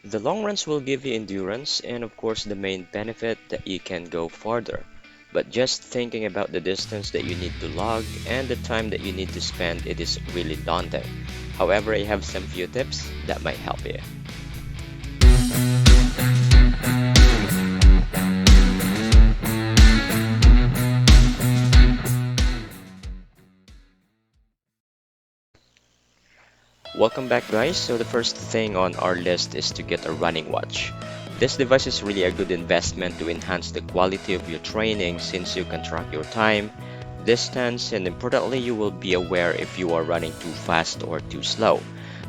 The long runs will give you endurance and of course the main benefit that you can go farther. But just thinking about the distance that you need to log and the time that you need to spend, it is really daunting. However, I have some few tips that might help you. Welcome back guys. So the first thing on our list is to get a running watch. This device is really a good investment to enhance the quality of your training since you can track your time, distance, and importantly you will be aware if you are running too fast or too slow.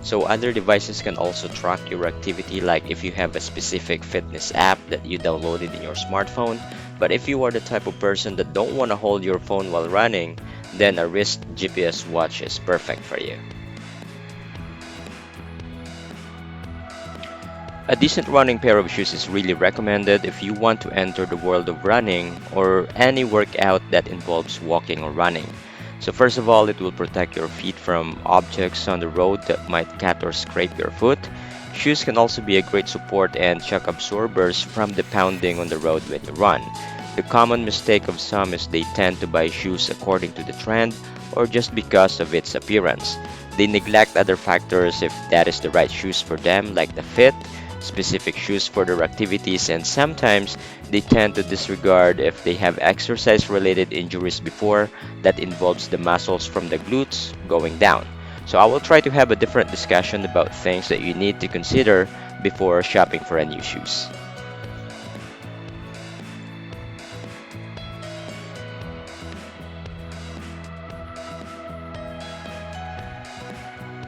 So other devices can also track your activity like if you have a specific fitness app that you downloaded in your smartphone. But if you are the type of person that don't want to hold your phone while running, then a wrist GPS watch is perfect for you. A decent running pair of shoes is really recommended if you want to enter the world of running or any workout that involves walking or running. So first of all, it will protect your feet from objects on the road that might cut or scrape your foot. Shoes can also be a great support and shock absorbers from the pounding on the road when you run. The common mistake of some is they tend to buy shoes according to the trend or just because of its appearance. They neglect other factors if that is the right shoes for them, like the fit, specific shoes for their activities, and sometimes they tend to disregard if they have exercise related injuries before that involves the muscles from the glutes going down. So I will try to have a different discussion about things that you need to consider before shopping for a new shoes.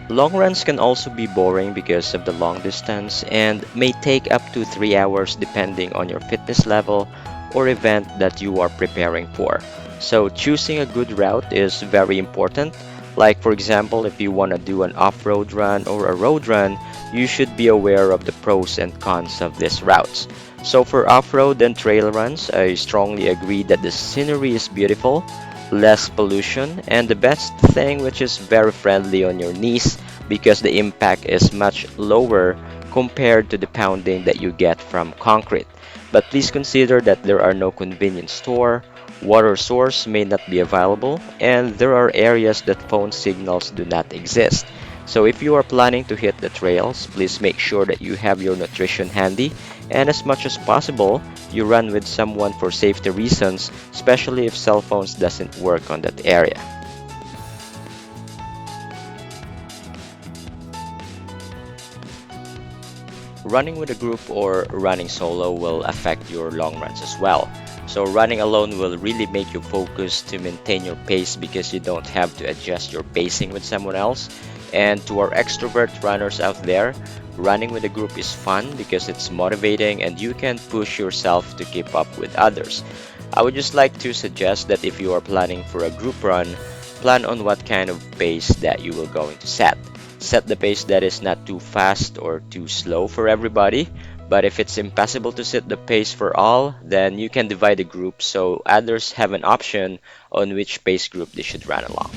Long runs can also be boring because of the long distance and may take up to 3 hours depending on your fitness level or event that you are preparing for. So choosing a good route is very important. Like for example, if you want to do an off-road run or a road run, you should be aware of the pros and cons of these routes. So for off-road and trail runs, I strongly agree that the scenery is beautiful, less pollution, and the best thing which is very friendly on your knees because the impact is much lower compared to the pounding that you get from concrete. But please consider that there are no convenience store, water source may not be available, and there are areas that phone signals do not exist. So if you are planning to hit the trails, please make sure that you have your nutrition handy and as much as possible, you run with someone for safety reasons, especially if cell phones doesn't work on that area. Running with a group or running solo will affect your long runs as well. So running alone will really make you focus to maintain your pace because you don't have to adjust your pacing with someone else. And to our extrovert runners out there, running with a group is fun because it's motivating and you can push yourself to keep up with others. I would just like to suggest that if you are planning for a group run, plan on what kind of pace that you will going to set. Set the pace that is not too fast or too slow for everybody. But if it's impossible to set the pace for all, then you can divide the group so others have an option on which pace group they should run along.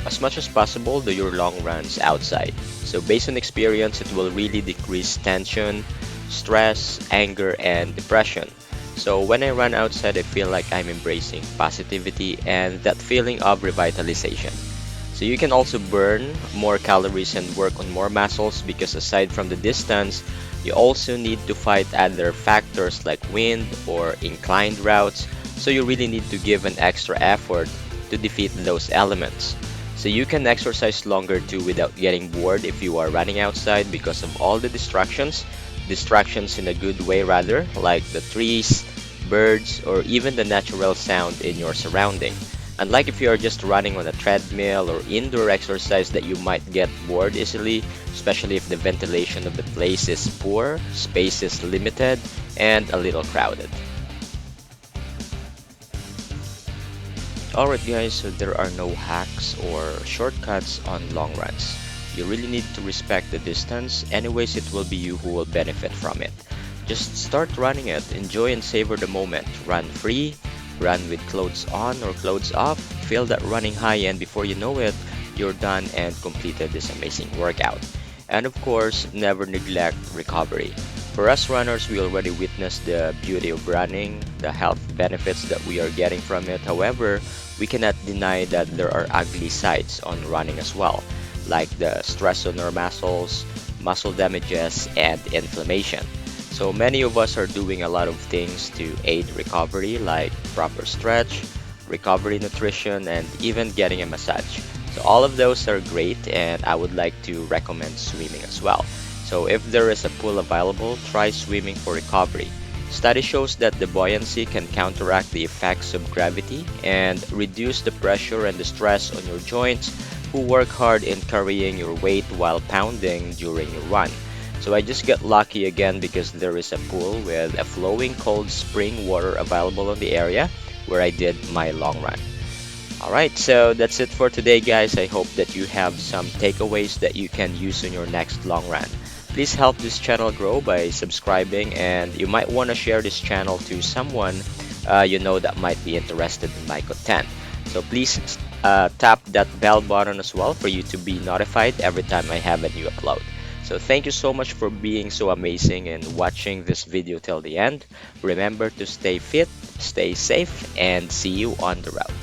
As much as possible, do your long runs outside. So based on experience, it will really decrease tension, stress, anger, and depression. So when I run outside, I feel like I'm embracing positivity and that feeling of revitalization. So you can also burn more calories and work on more muscles because aside from the distance, you also need to fight other factors like wind or inclined routes. So you really need to give an extra effort to defeat those elements. So you can exercise longer too without getting bored if you are running outside because of all the distractions in a good way rather, like the trees, birds, or even the natural sound in your surrounding. Unlike if you are just running on a treadmill or indoor exercise that you might get bored easily, especially if the ventilation of the place is poor, space is limited, and a little crowded. Alright guys, so there are no hacks or shortcuts on long runs. You really need to respect the distance, anyways it will be you who will benefit from it. Just start running it, enjoy and savor the moment. Run free, run with clothes on or clothes off, feel that running high and before you know it, you're done and completed this amazing workout. And of course, never neglect recovery. For us runners, we already witnessed the beauty of running, the health benefits that we are getting from it. However, we cannot deny that there are ugly sides on running as well, like the stress on our muscles, muscle damages, and inflammation. So many of us are doing a lot of things to aid recovery, like proper stretch, recovery nutrition, and even getting a massage. So all of those are great, and I would like to recommend swimming as well. So if there is a pool available, try swimming for recovery. Study shows that the buoyancy can counteract the effects of gravity and reduce the pressure and the stress on your joints who work hard in carrying your weight while pounding during your run. So I just got lucky again because there is a pool with a flowing cold spring water available in the area where I did my long run. Alright, so that's it for today, guys. I hope that you have some takeaways that you can use in your next long run. Please help this channel grow by subscribing, and you might want to share this channel to someone you know that might be interested in my content. So please tap that bell button as well for you to be notified every time I have a new upload. So thank you so much for being so amazing and watching this video till the end. Remember to stay fit, stay safe, and see you on the road.